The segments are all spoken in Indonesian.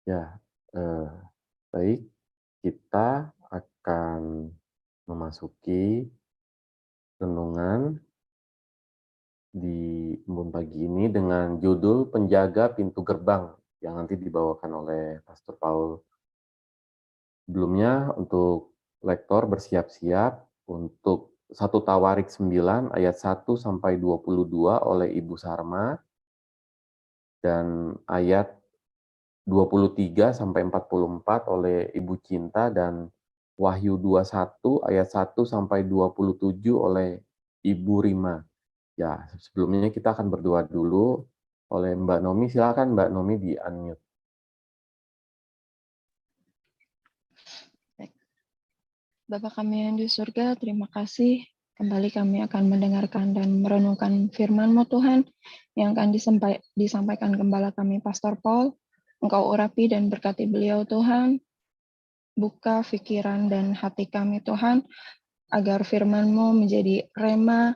Ya, baik, kita akan memasuki renungan di embun pagi ini dengan judul Penjaga Pintu Gerbang yang nanti dibawakan oleh Pastor Paul. Sebelumnya untuk lektor bersiap-siap untuk 1 Tawarik 9 ayat 1 sampai 22 oleh Ibu Sarma dan ayat 23 sampai 44 oleh Ibu Cinta dan Wahyu 21 ayat 1 sampai 27 oleh Ibu Rima. Ya, sebelumnya kita akan berdoa dulu oleh Mbak Nomi. Silakan Mbak Nomi di-unmute. Bapa kami yang di surga, terima kasih. Kembali kami akan mendengarkan dan merenungkan firman-Mu Tuhan, yang akan disampaikan Gembala kami, Pastor Paul. Engkau urapi dan berkati beliau Tuhan. Buka pikiran dan hati kami Tuhan, agar firman-Mu menjadi rema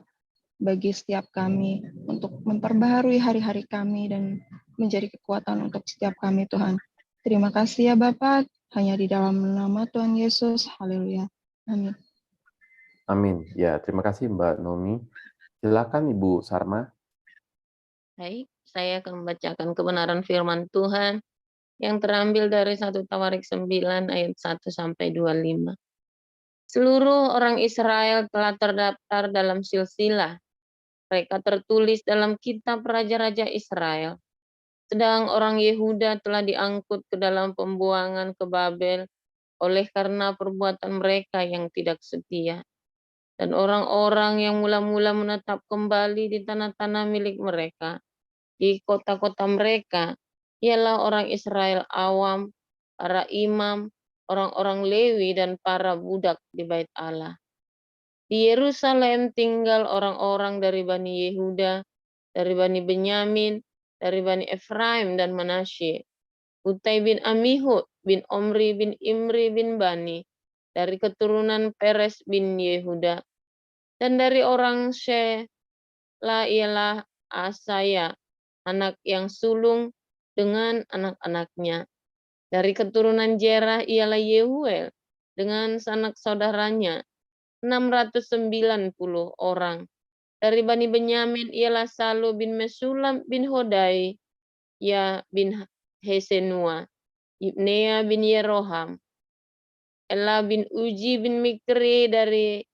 bagi setiap kami, untuk memperbaharui hari-hari kami dan menjadi kekuatan untuk setiap kami Tuhan. Terima kasih ya Bapak, hanya di dalam nama Tuhan Yesus. Haleluya. Amin. Amin. Ya, terima kasih Mbak Nomi. Silakan Ibu Sarma. Baik, saya akan membacakan kebenaran firman Tuhan yang terambil dari 1 Tawarik 9 ayat 1 sampai 25. Seluruh orang Israel telah terdaftar dalam silsilah. Mereka tertulis dalam kitab Raja-Raja Israel. Sedang orang Yehuda telah diangkut ke dalam pembuangan ke Babel oleh karena perbuatan mereka yang tidak setia. Dan orang-orang yang mula-mula menetap kembali di tanah-tanah milik mereka, di kota-kota mereka, ialah orang Israel awam, para imam, orang-orang Lewi, dan para budak di bait Allah. Di Yerusalem tinggal orang-orang dari Bani Yehuda, dari Bani Benyamin, dari Bani Efraim dan Manasye, Utai bin Amihud, bin Omri, bin Imri, bin Bani, dari keturunan Peres bin Yehuda, dan dari orang Shela ialah Asaya, anak yang sulung dengan anak-anaknya. Dari keturunan Jerah ialah Yehuel dengan sanak saudaranya, 690 orang. Dari Bani Benyamin ialah Salu bin Mesulam bin Hodai, Ya bin Hesenua, Ibnea bin Yeroham, Ela bin Uji bin Mikri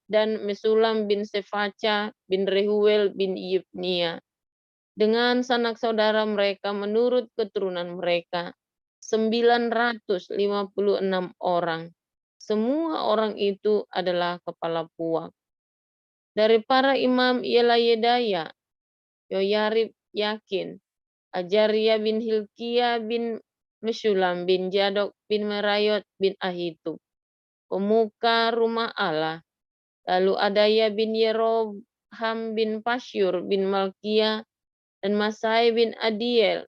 dan Mesulam bin Sefaca bin Rehuel bin Yibnia. Dengan sanak saudara mereka menurut keturunan mereka, 956 orang. Semua orang itu adalah kepala puak. Dari para imam ialah Yedaya, Yoyarib, Yakin, Ajaria bin Hilkia bin Mesulam bin Jadok bin Merayot bin Ahitub, pemuka rumah Allah. Lalu Adaya bin Yeroham bin Pasyur bin Malkia dan Masai bin Adiel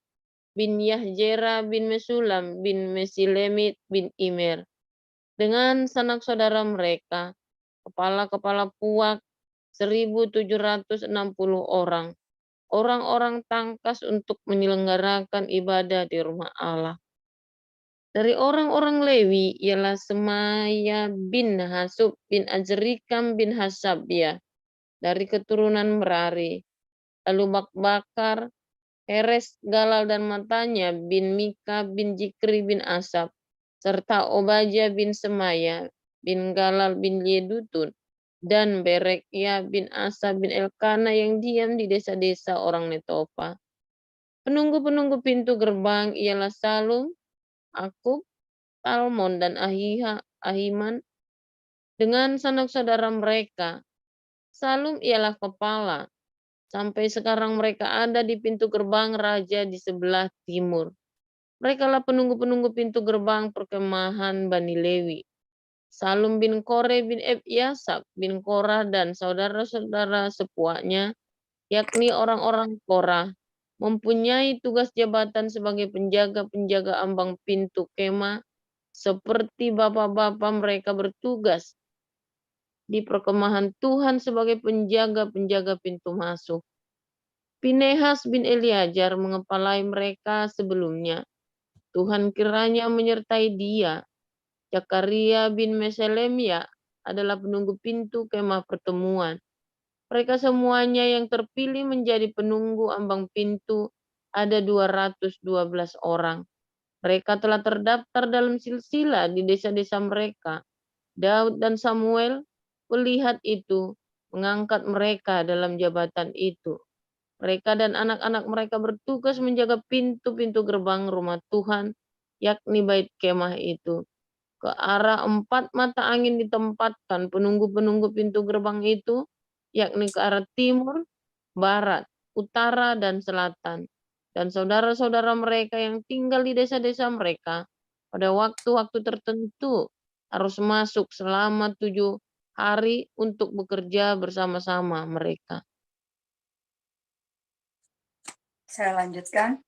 bin Yahjera bin Mesulam bin Mesilemit bin Imer. Dengan sanak saudara mereka, kepala-kepala puak 1.760 orang. Orang-orang tangkas untuk menyelenggarakan ibadah di rumah Allah. Dari orang-orang Lewi ialah Semaya bin Hasub bin Azrikam bin Hasabia dari keturunan Merari. Lalu Bakbakar, Heres, Galal dan matanya bin Mika bin Jikri bin Asap, serta Obaja bin Semaya bin Galal bin Yedutun, dan Berekya bin Asa bin Elkana yang diam di desa-desa orang Netofa. Penunggu-penunggu pintu gerbang ialah Salum, Akub, Talmon, dan Ahiman dengan sanak saudara mereka. Salum ialah kepala. Sampai sekarang mereka ada di pintu gerbang raja di sebelah timur. Mereka lah penunggu-penunggu pintu gerbang perkemahan Bani Lewi. Salum bin Kore bin Ebyasab bin Korah dan saudara-saudara sepuaknya, yakni orang-orang Korah, mempunyai tugas jabatan sebagai penjaga-penjaga ambang pintu kemah, seperti bapak-bapak mereka bertugas di perkemahan Tuhan sebagai penjaga-penjaga pintu masuk. Pinehas bin Eliajar mengepalai mereka sebelumnya. Tuhan kiranya menyertai dia. Zakaria bin Meselemia adalah penunggu pintu kemah pertemuan. Mereka semuanya yang terpilih menjadi penunggu ambang pintu ada 212 orang. Mereka telah terdaftar dalam silsilah di desa-desa mereka. Daud dan Samuel melihat itu, mengangkat mereka dalam jabatan itu. Mereka dan anak-anak mereka bertugas menjaga pintu-pintu gerbang rumah Tuhan, yakni bait kemah itu. Ke arah 4 mata angin ditempatkan penunggu-penunggu pintu gerbang itu, yakni ke arah timur, barat, utara, dan selatan. Dan saudara-saudara mereka yang tinggal di desa-desa mereka pada waktu-waktu tertentu harus masuk selama 7 hari untuk bekerja bersama-sama mereka. Saya lanjutkan.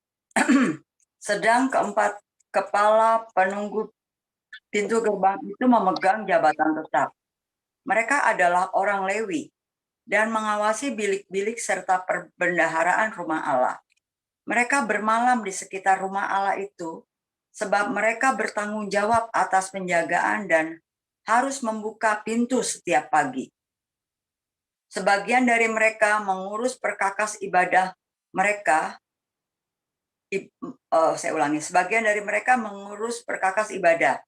Sedang keempat kepala penunggu pintu gerbang itu memegang jabatan tetap. Mereka adalah orang Lewi dan mengawasi bilik-bilik serta perbendaharaan rumah Allah. Mereka bermalam di sekitar rumah Allah itu sebab mereka bertanggung jawab atas penjagaan dan harus membuka pintu setiap pagi. Sebagian dari mereka mengurus perkakas ibadah mereka. Sebagian dari mereka mengurus perkakas ibadah.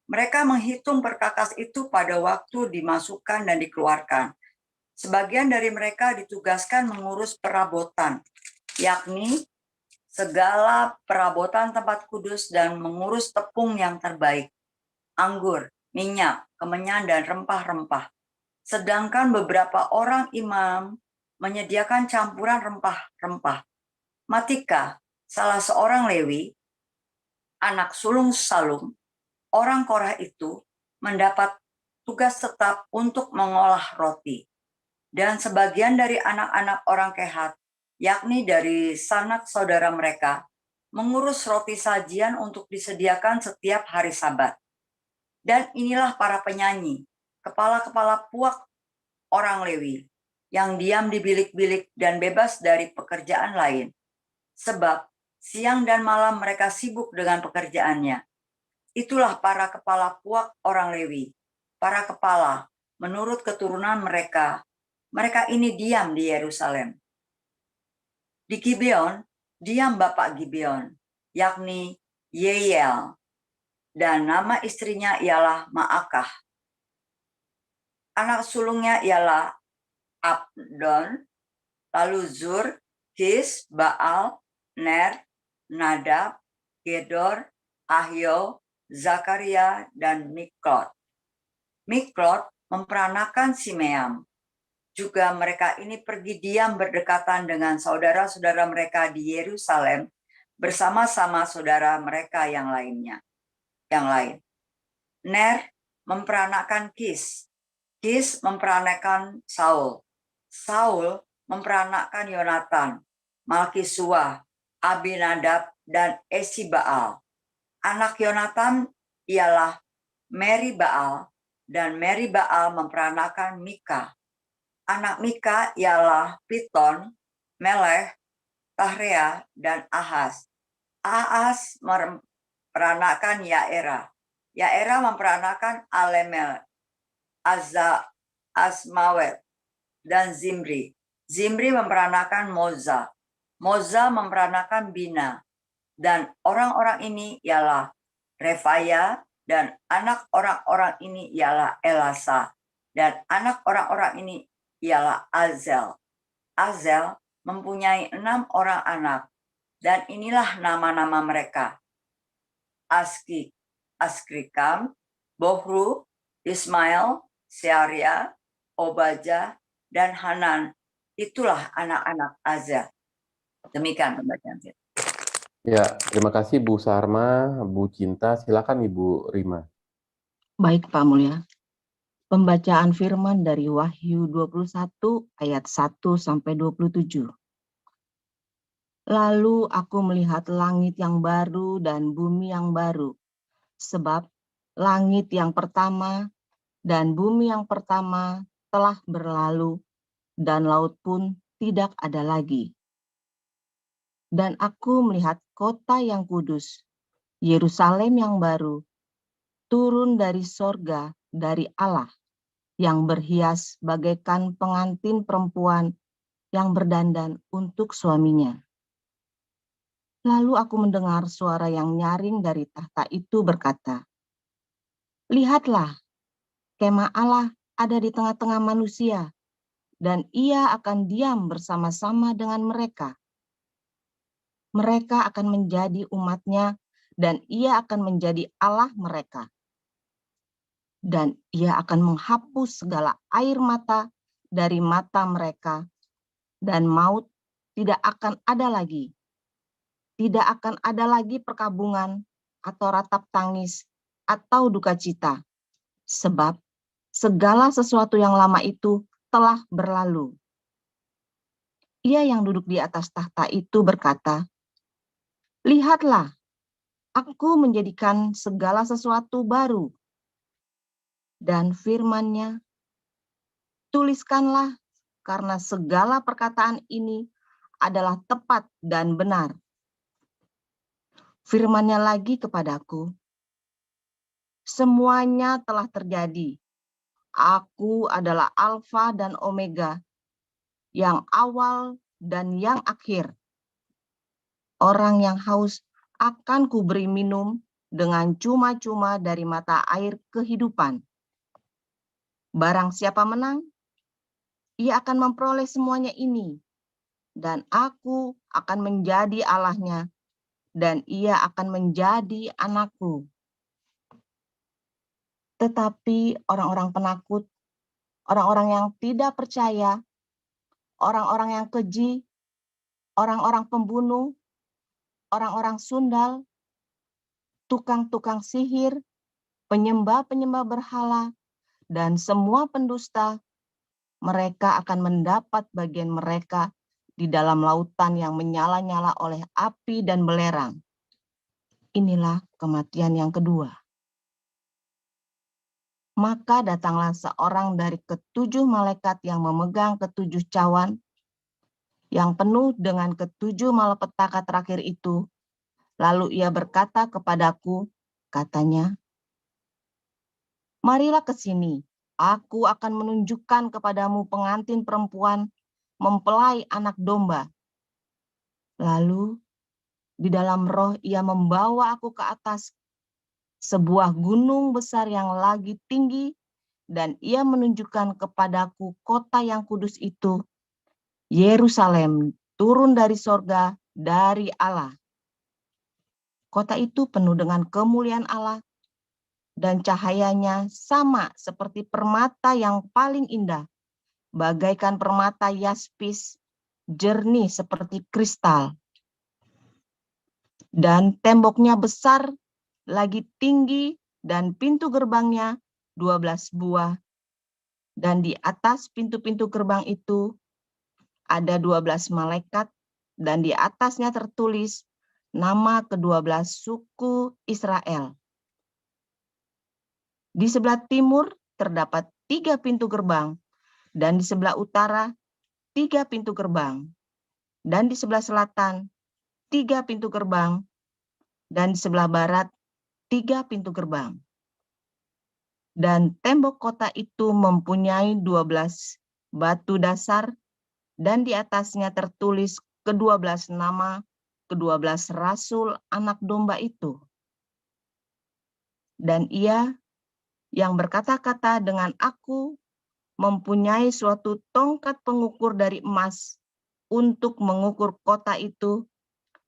Mereka menghitung perkakas itu pada waktu dimasukkan dan dikeluarkan. Sebagian dari mereka ditugaskan mengurus perabotan, yakni segala perabotan tempat kudus dan mengurus tepung yang terbaik, anggur, minyak, kemenyan, dan rempah-rempah. Sedangkan beberapa orang imam menyediakan campuran rempah-rempah. Matika, salah seorang Lewi, anak sulung Salum, orang Korah itu mendapat tugas tetap untuk mengolah roti. Dan sebagian dari anak-anak orang Kehat, yakni dari sanak saudara mereka, mengurus roti sajian untuk disediakan setiap hari Sabat. Dan inilah para penyanyi, kepala-kepala puak orang Lewi, yang diam di bilik-bilik dan bebas dari pekerjaan lain. Sebab siang dan malam mereka sibuk dengan pekerjaannya. Itulah para kepala puak orang Lewi, para kepala menurut keturunan mereka. Mereka ini diam di Yerusalem. Di Gibeon, diam bapak Gibeon, yakni Yeiel, dan nama istrinya ialah Maakah. Anak sulungnya ialah Abdon, lalu Zur, Kis, Baal, Ner, Nadab, Gedor, Ahio, Zakaria, dan Miklot. Miklot memperanakan Simeam. Juga mereka ini pergi diam berdekatan dengan saudara-saudara mereka di Yerusalem bersama-sama saudara mereka yang lain. Ner memperanakan Kis. Kis memperanakan Saul. Saul memperanakan Yonatan, Malkisua, Abinadab, dan Esibaal. Anak Yonatan ialah Meribaal, dan Meribaal memperanakan Mika. Anak Mika ialah Piton, Melech, Tahrea, dan Ahaz. Ahaz memperanakan Yaera. Yaera memperanakan Alemel, Azmawet, dan Zimri. Zimri memperanakan Moza. Moza memperanakan Bina. Dan orang-orang ini ialah Refaya, dan anak orang-orang ini ialah Elasa. Dan anak orang-orang ini ialah Azel. Azel mempunyai 6 orang anak, dan inilah nama-nama mereka. Askrikam, Bohru, Ismail, Searia, Obaja, dan Hanan. Itulah anak-anak Azel. Demikian pembacaan kita. Ya, terima kasih Bu Sarma, Bu Cinta. Silakan Ibu Rima. Baik Pak Mulia. Pembacaan firman dari Wahyu 21 ayat 1 sampai 27. Lalu aku melihat langit yang baru dan bumi yang baru, sebab langit yang pertama dan bumi yang pertama telah berlalu, dan laut pun tidak ada lagi. Dan aku melihat kota yang kudus, Yerusalem yang baru, turun dari sorga dari Allah, yang berhias bagaikan pengantin perempuan yang berdandan untuk suaminya. Lalu aku mendengar suara yang nyaring dari tahta itu berkata, "Lihatlah, kemah Allah ada di tengah-tengah manusia, dan ia akan diam bersama-sama dengan mereka. Mereka akan menjadi umat-Nya, dan ia akan menjadi Allah mereka. Dan ia akan menghapus segala air mata dari mata mereka, dan maut tidak akan ada lagi. Tidak akan ada lagi perkabungan atau ratap tangis atau duka cita, sebab segala sesuatu yang lama itu telah berlalu." Ia yang duduk di atas tahta itu berkata, "Lihatlah, aku menjadikan segala sesuatu baru." Dan firman-Nya, "Tuliskanlah, karena segala perkataan ini adalah tepat dan benar." Firman-Nya lagi kepadaku, "Semuanya telah terjadi. Aku adalah Alfa dan Omega, yang awal dan yang akhir. Orang yang haus akan kuberi minum dengan cuma-cuma dari mata air kehidupan. Barang siapa menang, ia akan memperoleh semuanya ini, dan aku akan menjadi Allahnya, dan ia akan menjadi anakku." Tetapi orang-orang penakut, orang-orang yang tidak percaya, orang-orang yang keji, orang-orang pembunuh, orang-orang sundal, tukang-tukang sihir, penyembah-penyembah berhala, dan semua pendusta, mereka akan mendapat bagian mereka di dalam lautan yang menyala-nyala oleh api dan belerang. Inilah kematian yang kedua. Maka datanglah seorang dari ketujuh malaikat yang memegang ketujuh cawan, yang penuh dengan ketujuh malapetaka terakhir itu. Lalu ia berkata kepadaku, katanya, "Marilah ke sini, aku akan menunjukkan kepadamu pengantin perempuan mempelai anak domba." Lalu di dalam roh ia membawa aku ke atas sebuah gunung besar yang lagi tinggi, dan ia menunjukkan kepadaku kota yang kudus itu, Yerusalem, turun dari sorga dari Allah. Kota itu penuh dengan kemuliaan Allah, dan cahayanya sama seperti permata yang paling indah, bagaikan permata yaspis, jernih seperti kristal. Dan temboknya besar, lagi tinggi, dan pintu gerbangnya 12 buah. Dan di atas pintu-pintu gerbang itu ada 12 malaikat, dan di atasnya tertulis nama ke-12 suku Israel. Di sebelah timur terdapat 3 pintu gerbang, dan di sebelah utara 3 pintu gerbang, dan di sebelah selatan 3 pintu gerbang, dan di sebelah barat 3 pintu gerbang. Dan tembok kota itu mempunyai 12 batu dasar, dan di atasnya tertulis ke-12 nama ke-12 rasul anak domba itu. Dan ia yang berkata-kata dengan aku mempunyai suatu tongkat pengukur dari emas untuk mengukur kota itu,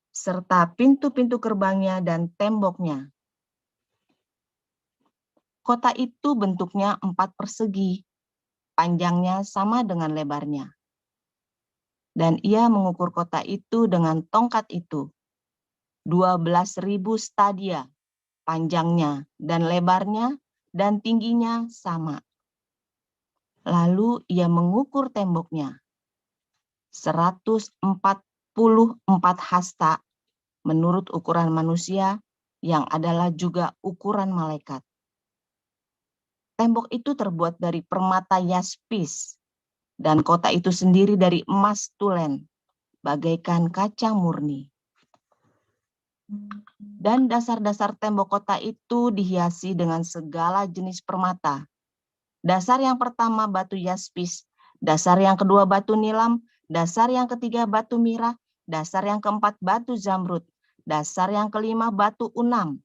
serta pintu-pintu gerbangnya dan temboknya. Kota itu bentuknya 4 persegi, panjangnya sama dengan lebarnya. Dan ia mengukur kota itu dengan tongkat itu, 12.000 stadia, panjangnya dan lebarnya dan tingginya sama. Lalu ia mengukur temboknya, 144 hasta menurut ukuran manusia, yang adalah juga ukuran malaikat. Tembok itu terbuat dari permata yaspis, dan kota itu sendiri dari emas tulen, bagaikan kaca murni. Dan dasar-dasar tembok kota itu dihiasi dengan segala jenis permata. Dasar yang pertama batu yaspis, dasar yang kedua batu nilam, dasar yang ketiga batu mirah, dasar yang keempat batu zamrud, dasar yang kelima batu unam,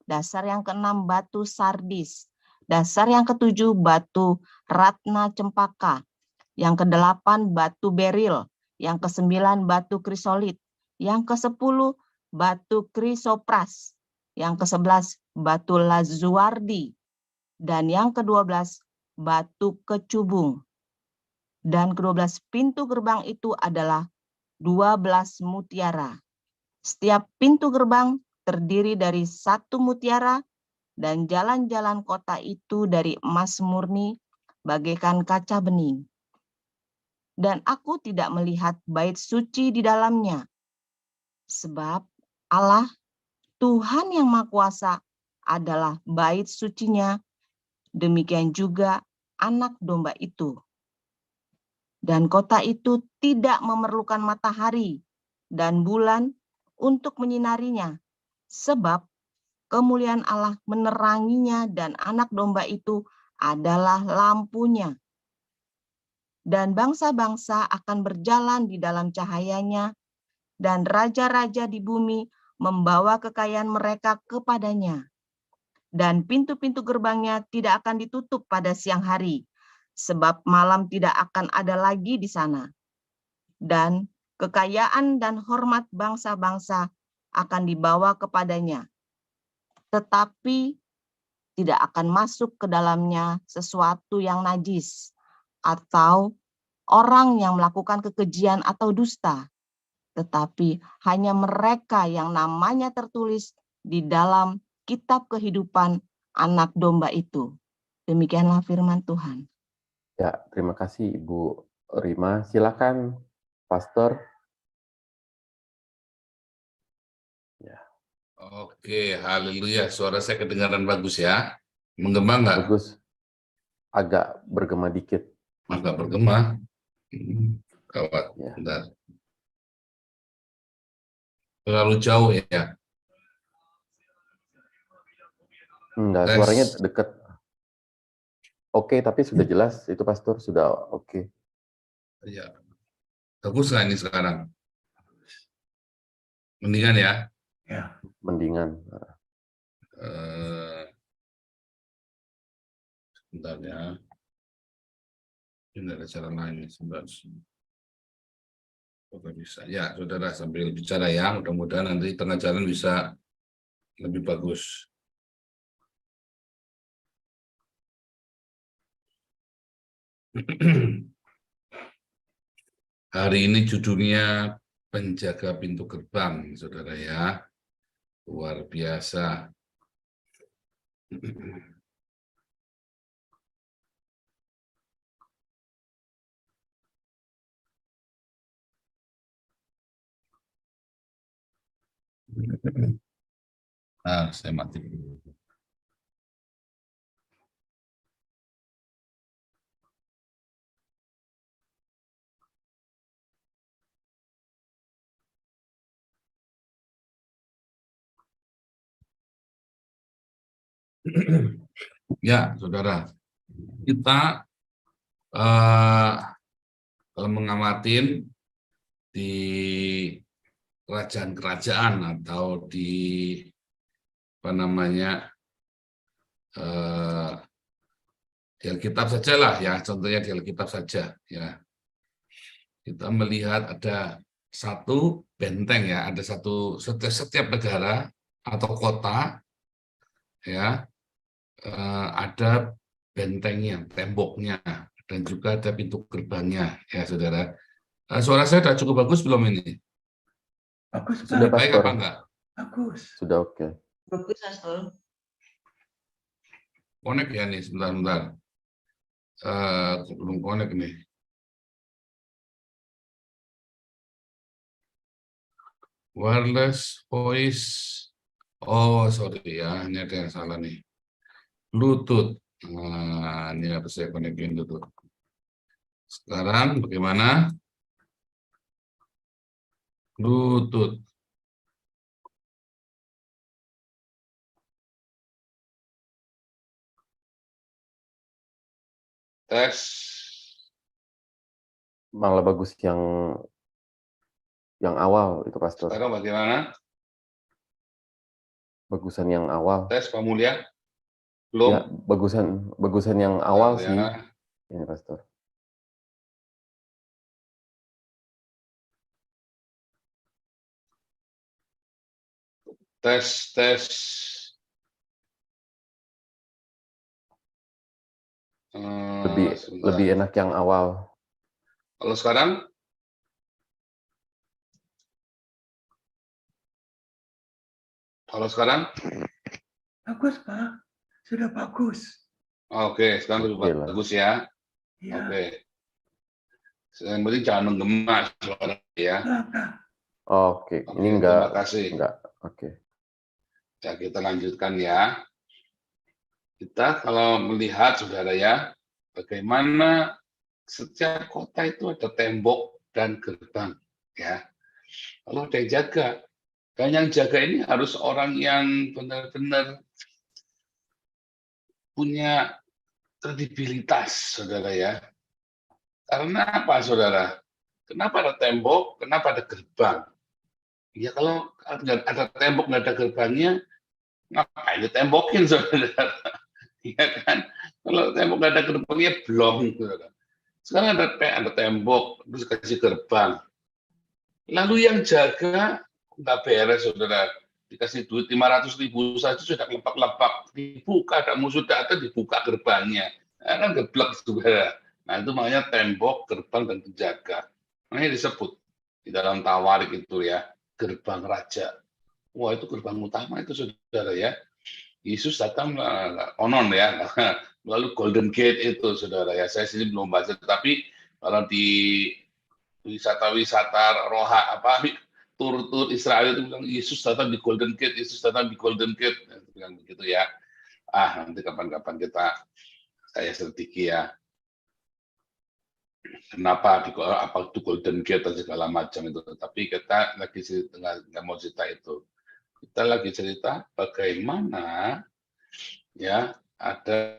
dasar yang keenam batu sardis, dasar yang ketujuh batu ratna cempaka, yang kedelapan batu beril, yang kesembilan batu krisolit, yang kesepuluh batu krisopras, yang kesebelas batu lazuardi, dan yang kedua-belas batu kecubung. Dan kedua-belas pintu gerbang itu adalah 12 mutiara. Setiap pintu gerbang terdiri dari 1 mutiara, dan jalan-jalan kota itu dari emas murni bagaikan kaca bening. Dan aku tidak melihat bait suci di dalamnya, sebab Allah Tuhan yang Maha Kuasa adalah bait sucinya, demikian juga anak domba itu. Dan kota itu tidak memerlukan matahari dan bulan untuk menyinarinya, sebab kemuliaan Allah meneranginya dan anak domba itu adalah lampunya. Dan bangsa-bangsa akan berjalan di dalam cahayanya, dan raja-raja di bumi membawa kekayaan mereka kepadanya. Dan pintu-pintu gerbangnya tidak akan ditutup pada siang hari, sebab malam tidak akan ada lagi di sana. Dan kekayaan dan hormat bangsa-bangsa akan dibawa kepadanya, tetapi tidak akan masuk ke dalamnya sesuatu yang najis, atau orang yang melakukan kekejian atau dusta, tetapi hanya mereka yang namanya tertulis di dalam kitab kehidupan anak domba itu. Demikianlah firman Tuhan. Ya, terima kasih Ibu Rima. Silakan, Pastor. Ya. Oke, haleluya. Suara saya kedengaran bagus ya. Menggema nggak? Bagus. Agak bergema dikit. Agak bergema. Kawat. Ya. Bentar. Terlalu jauh ya. Enggak, Tes. suaranya dekat. Oke, tapi sudah jelas itu Pastor, sudah oke. Ya. Bagus nggak ini sekarang? Mendingan ya? Ya. Mendingan. Sebentar ya. Ini ada cara lain. Sebentar. Oke, bisa. Ya, saudara sambil bicara ya. Mudah-mudahan nanti tengah jalan bisa lebih bagus. Hari ini judulnya penjaga pintu gerbang, saudara ya. Luar biasa. Saya mati. Ya, saudara, kita kalau mengamatin di kerajaan-kerajaan atau di apa namanya di Alkitab saja lah ya, contohnya di Alkitab saja ya. Kita melihat ada satu benteng ya, ada setiap negara atau kota ya, ada bentengnya, temboknya, dan juga ada pintu gerbangnya ya, saudara. Suara saya sudah cukup bagus belum ini? Bagus, sudah baik Pastor. apa enggak? Bagus. Sudah oke. Bagus, Pastor. Connect ya nih, sebentar. Belum connect nih. Wireless voice. Oh, sorry ya, ini ada yang salah nih. Bluetooth. Nah, ini harus saya konekin dulu. Sekarang bagaimana? Bluetooth. Tes. Malah bagus yang awal itu, Pastor. Sekarang bagaimana? Bagusan yang awal. Tes, Pak Mulya? Ya, Belum? bagusan yang awal Ya. sih. Ini, Pastor. Tes. Lebih enak yang awal. Kalau sekarang? Bagus, Pak. Sudah bagus. Oke, sekarang lebih bagus ya. Ya. Oke. Yang penting jangan menggema suara ya. Oke, ini Terima kasih. Enggak. Oke. Ya, kita lanjutkan ya. Kita kalau melihat, saudara ya, bagaimana setiap kota itu ada tembok dan gerbang. Ya. Kalau ada yang jaga, dan yang jaga ini harus orang yang benar-benar punya kredibilitas, saudara ya. Karena apa, saudara? Kenapa ada tembok? Kenapa ada gerbang? Ya kalau nggak ada tembok, nggak ada gerbangnya, ngapain ditembokin, saudara? Iya kan? Kalau tembok nggak ada gerbangnya, blong, saudara. Sekarang ada tembok, terus kasih gerbang. Lalu yang jaga nggak beres, saudara. Dikasih duit 500.000 saja sudah lepak-lepak. Dibuka, ada musuh datang, dibuka gerbangnya. Nah, kan geblek, saudara. Nah, itu makanya tembok, gerbang, dan penjaga. Makanya disebut di dalam Tawarik itu ya, gerbang raja. Wah, itu gerbang utama itu, saudara ya. Yesus datang konon ya, melalui Golden Gate itu, saudara ya. Saya sini belum baca, tapi kalau di wisata-wisata roha tur Israel itu bilang Yesus datang di Golden Gate, Yesus datang di Golden Gate, bilang begitu ya. Nanti kapan-kapan saya sedikit ya. Kenapa apa itu Golden Gate dan segala macam itu? Tapi kita lagi nggak mau cerita itu. Kita lagi cerita bagaimana ya ada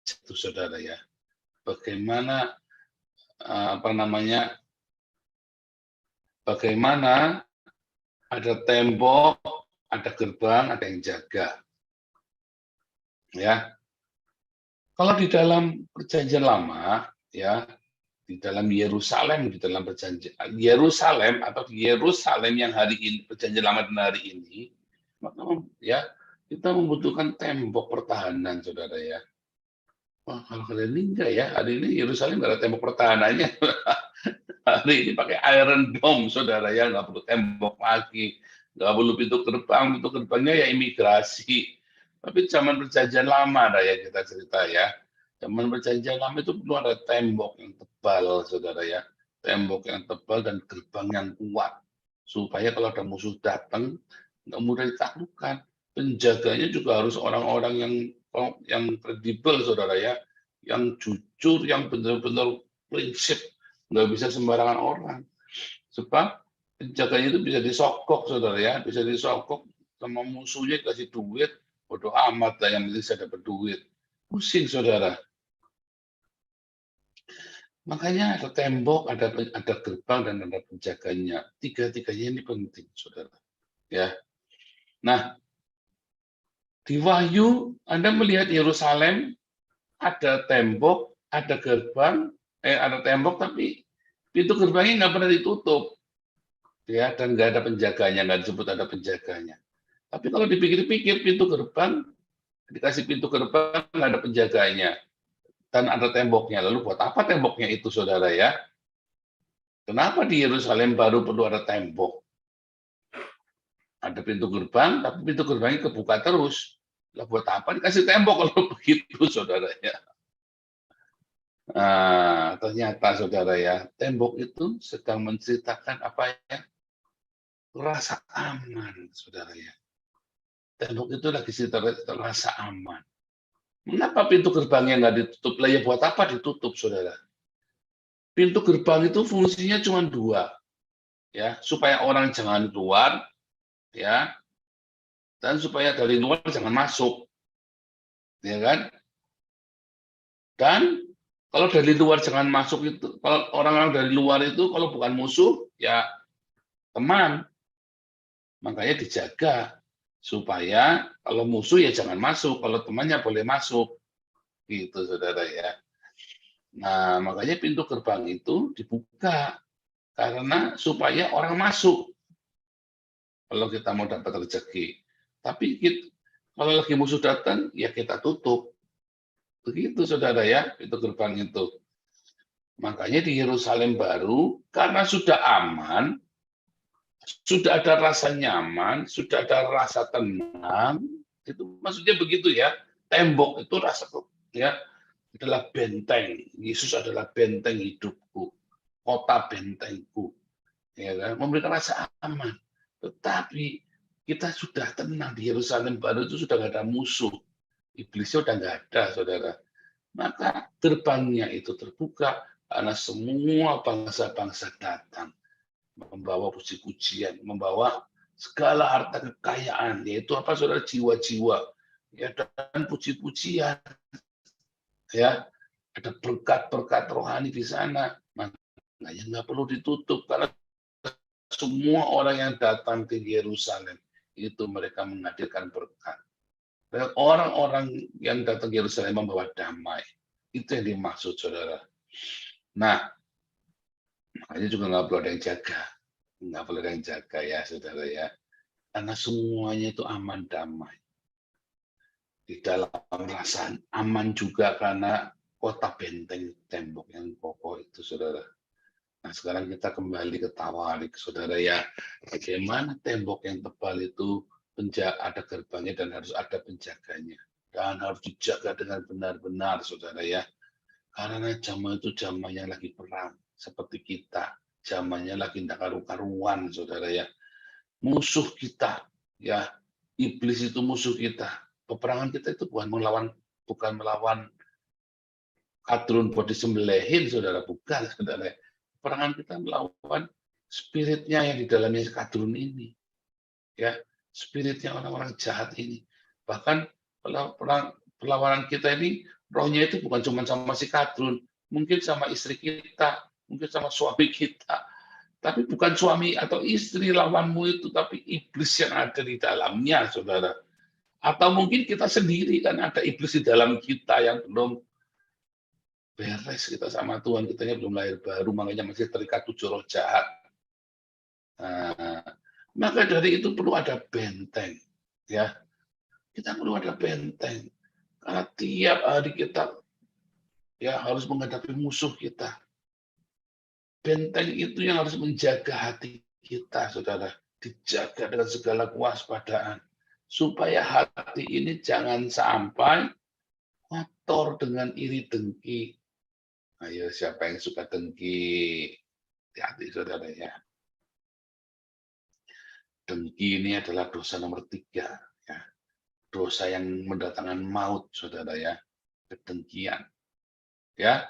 itu, saudara ya. Bagaimana bagaimana ada tembok, ada gerbang, ada yang jaga. Ya. Kalau di dalam Perjanjian Lama, ya, di dalam Yerusalem, di dalam Perjanjian Yerusalem atau Yerusalem yang hari ini Perjanjian Lama dan hari ini, maka ya kita membutuhkan tembok pertahanan, saudara ya. Wah, kalau kalian ini enggak ya, hari ini Yerusalem nggak ada tembok pertahanannya. Hari ini pakai Iron Dome, saudara ya, nggak perlu tembok lagi, nggak perlu pintu gerbangnya ya imigrasi. Tapi zaman Perjanjian Lama ya kita cerita ya. Zaman Perjanjian Lama itu perlu ada tembok yang tebal, saudara ya. Tembok yang tebal dan gerbang yang kuat. Supaya kalau ada musuh datang, nggak mudah ditaklukkan. Penjaganya juga harus orang-orang yang kredibel, saudara ya. Yang jujur, yang benar-benar prinsip. Nggak bisa sembarangan orang. Sebab penjaganya itu bisa disokok, saudara ya. Bisa disokok sama musuhnya, kasih duit. Bodoh amat lah, yang penting saya dapat duit. Pusing, saudara. Makanya ada tembok, ada gerbang, dan ada penjaganya. Tiga-tiganya ini penting, saudara. Ya. Nah, di Wahyu Anda melihat Yerusalem ada tembok, ada gerbang, ada tembok tapi pintu gerbangnya nggak pernah ditutup, ya, dan nggak ada penjaganya, nggak disebut ada penjaganya. Tapi kalau dipikir-pikir, pintu gerbang dikasih pintu gerbang nggak ada penjaganya, dan ada temboknya. Lalu buat apa temboknya itu, saudara ya? Kenapa di Yerusalem baru perlu ada tembok? Ada pintu gerbang, tapi pintu gerbangnya kebuka terus. Lah buat apa dikasih tembok kalau begitu, saudara ya? Nah, ternyata, saudara ya, tembok itu sedang menceritakan apa ya? Rasa aman, saudara ya. Tembok itu lagi cerita rasa aman. Mengapa pintu gerbangnya nggak ditutup? Lah ya buat apa ditutup, saudara? Pintu gerbang itu fungsinya cuma dua, ya, supaya orang jangan keluar, ya, dan supaya dari luar jangan masuk, ya kan? Dan kalau dari luar jangan masuk itu. Kalau orang-orang dari luar itu kalau bukan musuh ya teman. Makanya dijaga supaya kalau musuh ya jangan masuk, kalau temannya boleh masuk. Gitu Saudara ya. Nah, makanya pintu gerbang itu dibuka karena supaya orang masuk. Kalau kita mau dapat rezeki. Tapi kalau lagi musuh datang ya kita tutup. Begitu Saudara ya, pintu gerbang itu. Makanya di Yerusalem baru karena sudah aman, sudah ada rasa nyaman, sudah ada rasa tenang, itu maksudnya begitu ya. Tembok itu rasa ya adalah benteng. Yesus adalah benteng hidupku, kota bentengku, ya kan? Memberikan rasa aman. Tetapi kita sudah tenang di Yerusalem baru itu sudah nggak ada musuh, iblisnya sudah nggak ada, saudara. Maka gerbangnya itu terbuka karena semua bangsa-bangsa datang. Membawa puji-pujian, membawa segala harta kekayaan, yaitu apa saudara, jiwa-jiwa, ya, dan puji-pujian, ya, ada berkat-berkat rohani di sana, makanya nggak perlu ditutup karena semua orang yang datang ke Yerusalem itu mereka menghadirkan berkat. Dan orang-orang yang datang ke Yerusalem membawa damai, itu yang dimaksud saudara. Nah, makanya juga nggak perlu ada yang jaga. Nggak boleh ada yang jaga ya, saudara ya. Karena semuanya itu aman damai. Di dalam perasaan aman juga karena kota benteng tembok yang kokoh itu, saudara. Nah, sekarang kita kembali ke Tawarik, saudara ya. Bagaimana tembok yang tebal itu ada gerbangnya dan harus ada penjaganya. Dan harus dijaga dengan benar-benar, saudara ya. Karena zaman itu zaman yang lagi perang, seperti kita. Zamannya lagi tidak karu-karuan, saudara ya. Musuh kita, ya, iblis itu musuh kita. Peperangan kita itu bukan melawan kadrun buat disembelihin, saudara, bukan, saudara. Peperangan kita melawan spiritnya yang di dalamnya kadrun ini, ya, spiritnya orang-orang jahat ini. Bahkan perlawanan kita ini, rohnya itu bukan cuma sama si kadrun, mungkin sama istri kita, mungkin sama suami kita, tapi bukan suami atau istri lawanmu itu, tapi iblis yang ada di dalamnya, saudara. Atau mungkin kita sendiri, kan ada iblis di dalam kita yang belum beres kita sama Tuhan, kitanya belum lahir baru, makanya masih terikat 7 roh jahat. Nah, maka dari itu perlu ada benteng, ya. Kita perlu ada benteng, karena tiap hari kita ya harus menghadapi musuh kita. Benteng itu yang harus menjaga hati kita, saudara. Dijaga dengan segala kewaspadaan. Supaya hati ini jangan sampai kotor dengan iri dengki. Ayo, siapa yang suka dengki? Hati-hati, saudara ya. Dengki ini adalah dosa nomor 3. Ya. Dosa yang mendatangkan maut, saudara ya. Kedengkian. Ya.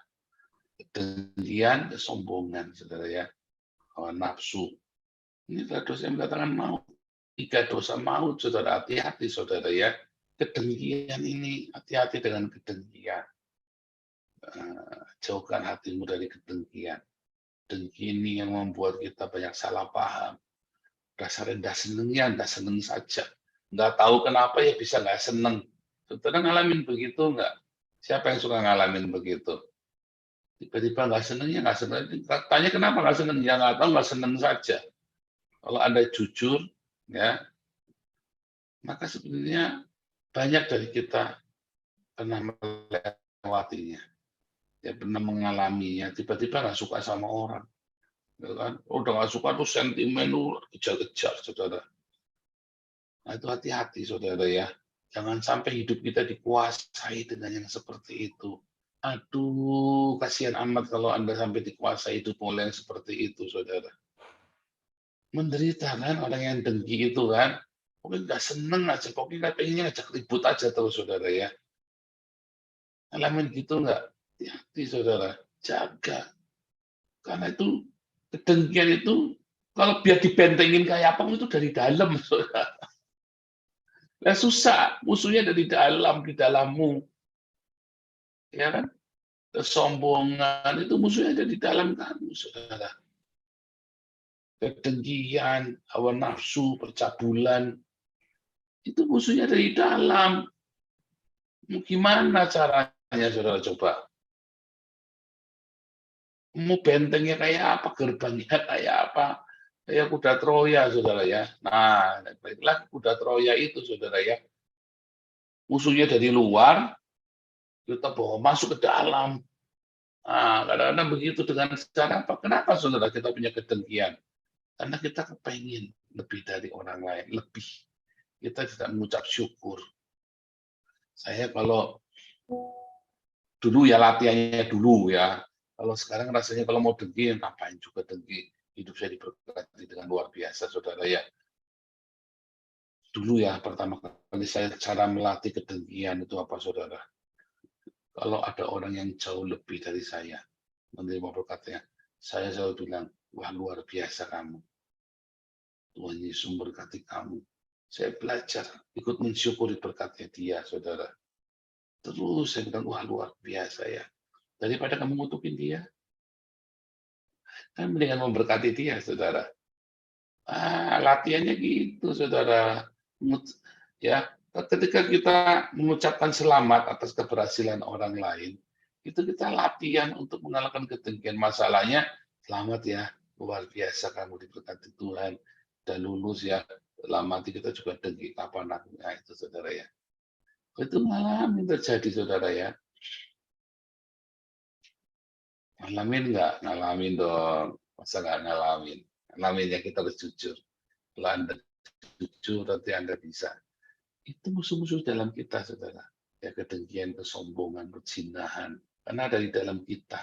Kedengkian, kesombongan, saudara ya, hawa nafsu. Ini adalah dosa yang mendatangkan maut. 3 dosa maut, saudara. Hati-hati, saudara ya. Kedengkian ini, hati-hati dengan kedengkian. Jauhkan hatimu dari kedengkian. Dengki ini yang membuat kita banyak salah paham. Dasar rendah senengnya, rendah seneng saja. Nggak tahu kenapa ya bisa nggak seneng. Saudara ngalamin begitu nggak? Siapa yang suka ngalamin begitu? Tiba-tiba nggak seneng, ya nggak seneng. Tanya kenapa nggak seneng? Ya nggak tahu, nggak seneng saja. Kalau Anda jujur, ya, maka sebenarnya banyak dari kita pernah melewatinya, ya, pernah mengalaminya. Tiba-tiba nggak suka sama orang, ya kan? Udah nggak suka tuh sentimen, kejar-kejar, saudara. Nah, itu hati-hati, saudara ya. Jangan sampai hidup kita dikuasai dengan yang seperti itu. Aduh, kasihan amat kalau Anda sampai dikuasai hidup oleh yang seperti itu, saudara. Menderita kan orang yang dengki itu kan. Pokoknya nggak seneng aja, pokoknya nggak pengennya ngajak ribut aja terus, saudara ya. Ngalamin gitu nggak? Hati-hati, saudara. Jaga. Karena itu, kedengkian itu, kalau biar dibentengin kayak apa, itu dari dalam, saudara. Nah, susah, musuhnya dari dalam, di dalammu. Ya kan? kesombongan itu musuhnya ada di dalam kamu, saudara. Kedengkian, hawa nafsu, percabulan, itu musuhnya dari dalam. Gimana caranya, saudara, coba? Mau bentengnya kayak apa, gerbangnya kayak apa? Kayak kuda Troya, saudara ya. Nah, baiklah kuda Troya itu, saudara ya. Musuhnya dari luar, kita bawa masuk ke dalam. Nah, kadang-kadang begitu dengan cara apa? Kenapa, saudara, kita punya kedengkian? Karena kita kepengen lebih dari orang lain, lebih. Kita tidak mengucap syukur. Saya kalau dulu ya latihannya dulu ya. Kalau sekarang rasanya kalau mau dengki, ngapain juga dengki. Hidup saya diberkati dengan luar biasa, saudara ya. Dulu ya, pertama kali saya cara melatih kedengkian itu apa, saudara? Kalau ada orang yang jauh lebih dari saya, menerima berkatnya, saya selalu bilang, wah luar biasa kamu. Tuhan Yesus memberkati kamu. Saya belajar, ikut mensyukuri berkatnya dia, saudara. Terus saya bilang, wah luar biasa ya. Daripada kamu ngutukin dia, kan mendingan memberkati dia, saudara. Latihannya gitu, saudara. Ya, ketika kita mengucapkan selamat atas keberhasilan orang lain, itu kita latihan untuk mengalahkan kedengkian. Masalahnya, selamat ya, luar biasa kamu diberkati Tuhan, dan lulus ya. Lama nanti kita juga dengki kapan aku. Nah, itu saudara ya. Itu ngalamin terjadi, saudara ya. Ngalamin nggak? Ngalamin dong. Masa nggak ngalamin? Ngalamin ya, kita harus jujur. Kalau Anda jujur, nanti Anda bisa. Itu musuh-musuh dalam kita, saudara. Ya, kedengkian, kesombongan, perzinahan. Karena ada di dalam kita.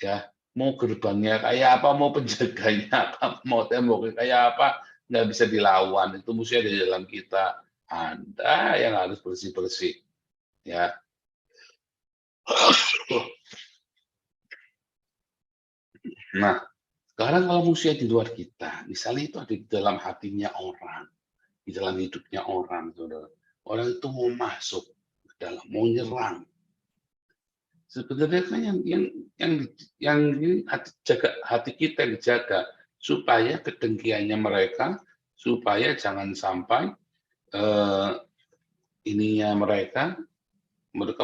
Ya, mau gerbangnya kayak apa, mau penjaganya apa, mau temboknya kayak apa, nggak bisa dilawan. Itu musuhnya ada di dalam kita. Anda yang harus bersih-bersih. Ya. Nah, sekarang kalau musuhnya di luar kita, misalnya itu ada di dalam hatinya orang, di dalam hidupnya orang, saudara. Orang itu mau masuk ke dalam, mau nyerang. Sebenarnya kan yang ini hati kita yang dijaga supaya kedengkiannya mereka, supaya jangan sampai ininya mereka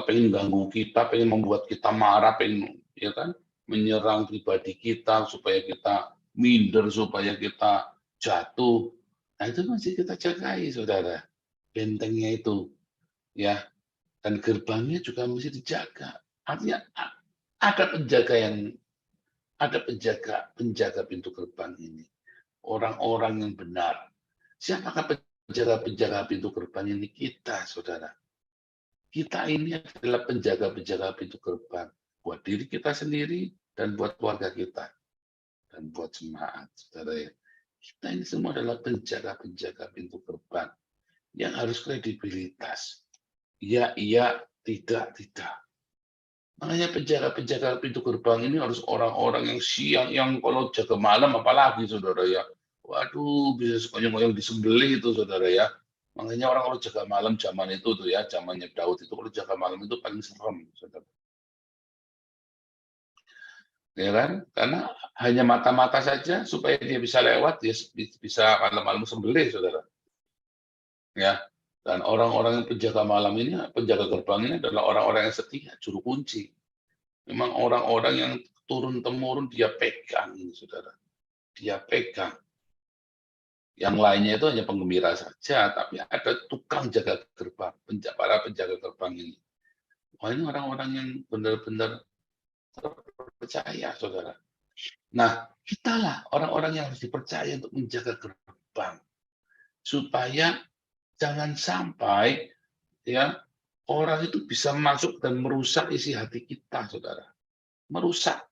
pengen ganggu kita, pengen membuat kita marah, pengen ya kan menyerang pribadi kita supaya kita minder, supaya kita jatuh. Nah, itu masih kita jagai, saudara. Bentengnya itu, ya. Dan gerbangnya juga mesti dijaga. Artinya ada penjaga pintu gerbang ini. Orang-orang yang benar. Siapakah penjaga pintu gerbang ini? Kita, saudara. Kita ini adalah penjaga pintu gerbang. Buat diri kita sendiri dan buat keluarga kita. Dan buat jemaat, saudara ya. Kita ini semua adalah penjaga pintu gerbang. Yang harus kredibilitas. Iya, tidak. Makanya penjaga pintu gerbang ini harus orang-orang yang siang, yang kalau jaga malam apalagi, saudara ya. Waduh, bisa sekonyong-konyong disembelih itu, saudara ya. Makanya orang kalau jaga malam zaman itu tuh ya, zamannya Daud itu kalau jaga malam itu paling serem, saudara. Ya kan? Karena hanya mata-mata saja supaya dia bisa lewat, dia bisa malam-malam sembelih, saudara. Ya. Dan orang-orang yang penjaga malam ini, penjaga gerbang ini adalah orang-orang yang setia, juru kunci. Memang orang-orang yang turun-temurun dia pegang ini, saudara. Dia pegang. Yang lainnya itu hanya penggembira saja, tapi ada tukang jaga gerbang, para penjaga gerbang ini. Wah, ini orang-orang yang benar-benar terpercaya, saudara. Nah, kitalah orang-orang yang harus dipercaya untuk menjaga gerbang. Supaya jangan sampai ya orang itu bisa masuk dan merusak isi hati kita, saudara. Merusak.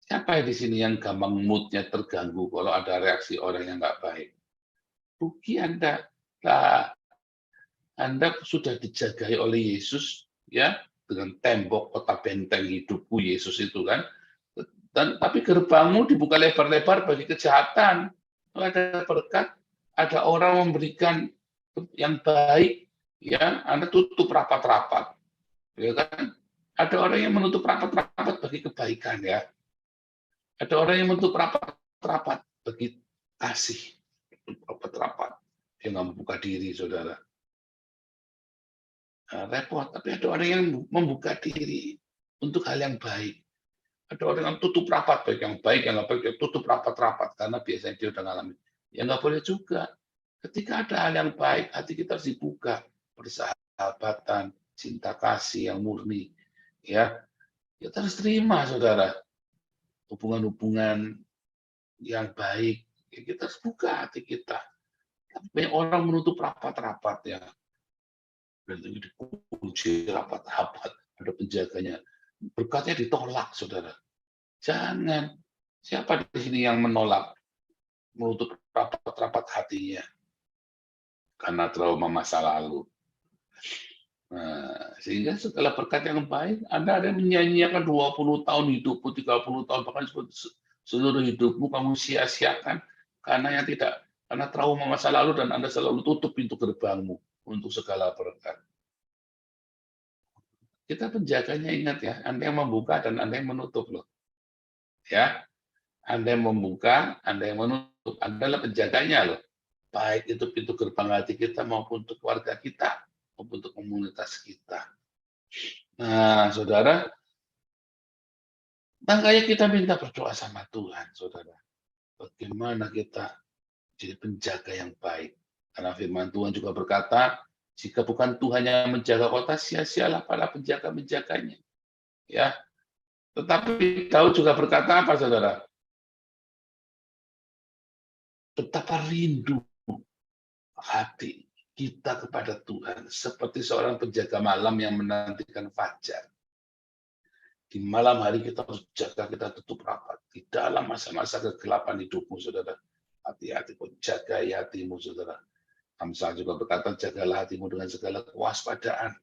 Siapa di sini yang gampang moodnya terganggu kalau ada reaksi orang yang nggak baik? Rugi Anda. Nah, Anda sudah dijagai oleh Yesus, ya, dengan tembok kota benteng hidupku Yesus itu kan. Dan tapi gerbangmu dibuka lebar-lebar bagi kejahatan. Kalau ada berkat, ada orang memberikan yang baik, ya, Anda tutup rapat-rapat, ya kan? Ada orang yang menutup rapat-rapat bagi kebaikan ya. Ada orang yang menutup rapat-rapat bagi kasih. Rapat-rapat. Dia nggak membuka diri, saudara. Nah, repot. Tapi ada orang yang membuka diri untuk hal yang baik. Ada orang yang tutup rapat, baik yang baik, yang nggak baik, dia tutup rapat-rapat. Karena biasanya dia udah ngalamin. Ya nggak boleh juga. Ketika ada hal yang baik, hati kita harus dibuka. Persahabatan, cinta kasih yang murni. Ya, kita harus terima, saudara. Hubungan-hubungan yang baik, ya kita harus buka hati kita. Banyak orang menutup rapat-rapat ya. Dan dikunci rapat-rapat, ada penjaganya. Berkatnya ditolak, saudara. Jangan. Siapa di sini yang menolak, menutup rapat-rapat hatinya? Karena trauma masa lalu. Nah, sehingga setelah berkat yang baik, Anda ada yang menyanyiakan 20 tahun hidupmu, 30 tahun, bahkan seluruh hidupmu kamu sia-siakan karena trauma masa lalu dan Anda selalu tutup pintu gerbangmu untuk segala berkat. Kita penjaganya, ingat ya, Anda yang membuka dan Anda yang menutup loh. Ya, Anda yang membuka, Anda yang menutup, Anda adalah penjaganya loh. Baik itu pintu gerbang hati kita maupun untuk keluarga kita, maupun untuk komunitas kita. Nah, saudara, makanya kita minta berdoa sama Tuhan, saudara. Bagaimana kita jadi penjaga yang baik. Karena firman Tuhan juga berkata, jika bukan Tuhan yang menjaga kota, sia-sialah para penjaga menjaganya. Ya. Tetapi Daud juga berkata apa, saudara? Betapa rindu hati kita kepada Tuhan, seperti seorang penjaga malam yang menantikan fajar. Di malam hari kita harus jaga, kita tutup rapat. Di dalam masa-masa kegelapan hidupmu, saudara. Hati-hati, jaga hatimu, saudara. Amsal juga berkata, jagalah hatimu dengan segala kewaspadaan.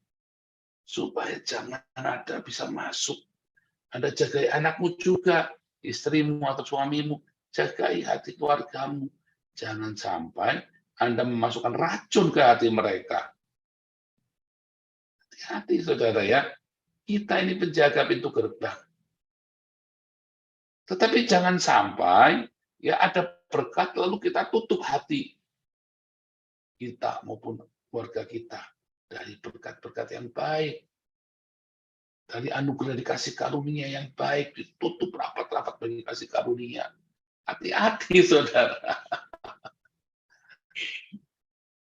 Supaya jangan ada bisa masuk. Anda jagai anakmu juga, istrimu atau suamimu. Jagai hati keluargamu. Jangan sampai Anda memasukkan racun ke hati mereka. Hati-hati, saudara ya. Kita ini penjaga pintu gerbang. Tetapi jangan sampai ya ada berkat lalu kita tutup hati kita maupun keluarga kita dari berkat-berkat yang baik. Dari anugerah dikasih karunia yang baik, ditutup rapat-rapat bagi kasih karunia. Hati-hati, saudara.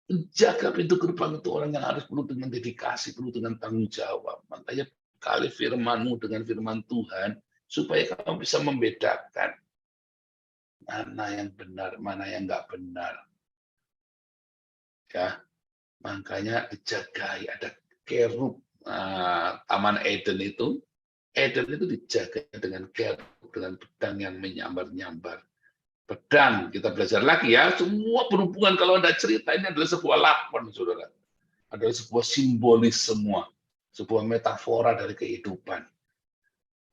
Menjaga pintu gerbang itu orang yang harus penuh dengan dedikasi, penuh dengan tanggung jawab. Makanya kali firman-Mu dengan firman Tuhan, supaya kamu bisa membedakan mana yang benar, mana yang nggak benar. Ya, makanya dijagai, ada kerub. Taman Eden itu dijaga dengan kerub, dengan pedang yang menyambar-nyambar. Pedang, kita belajar lagi ya, semua berhubungan kalau Anda cerita ini adalah sebuah lakon, saudara. Adalah sebuah simbolis semua, sebuah metafora dari kehidupan.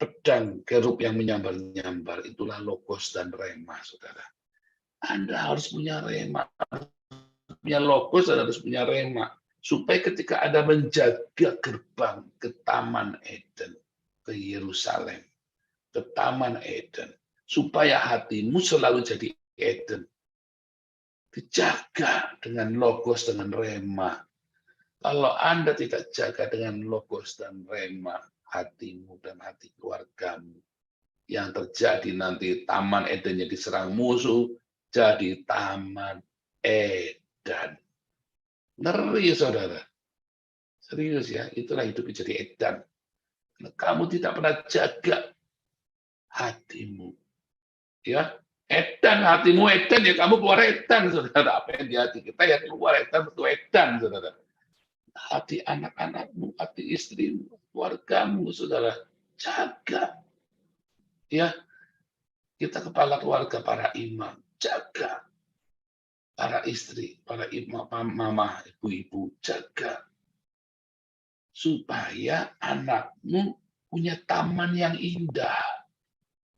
Pedang, kerub yang menyambar-nyambar, itulah logos dan rema, saudara. Anda harus punya rema, punya logos dan harus punya rema. Supaya ketika Anda menjaga gerbang ke Taman Eden, ke Yerusalem, ke Taman Eden, supaya hatimu selalu jadi Eden. Dijaga dengan logos, dengan rema. Kalau Anda tidak jaga dengan logos dan rema, hatimu dan hati keluargamu, yang terjadi nanti Taman Edennya diserang musuh, jadi Taman Eden. Ngeri, saudara. Serius ya, itulah hidup jadi edan. Kamu tidak pernah jaga hatimu. Ya, edan, hatimu edan, ya kamu keluar edan, saudara. Apa yang di hati kita ya keluar edan, betul edan, saudara. Hati anak-anakmu, hati istrimu, keluargamu, saudara. Jaga. Ya, kita kepala keluarga, para imam, jaga. Para istri, para imam, mama, ibu-ibu, jaga. Supaya anakmu punya taman yang indah.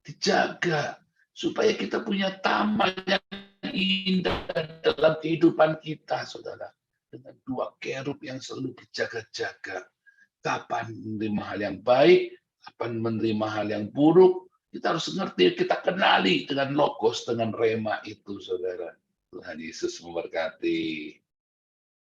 Dijaga. Supaya kita punya taman yang indah dalam kehidupan kita, saudara. Dengan dua kerub yang selalu berjaga-jaga. kapan menerima hal yang baik, kapan menerima hal yang buruk. Kita harus ngerti, kita kenali dengan logos, dengan rema itu, saudara. Tuhan Yesus memberkati.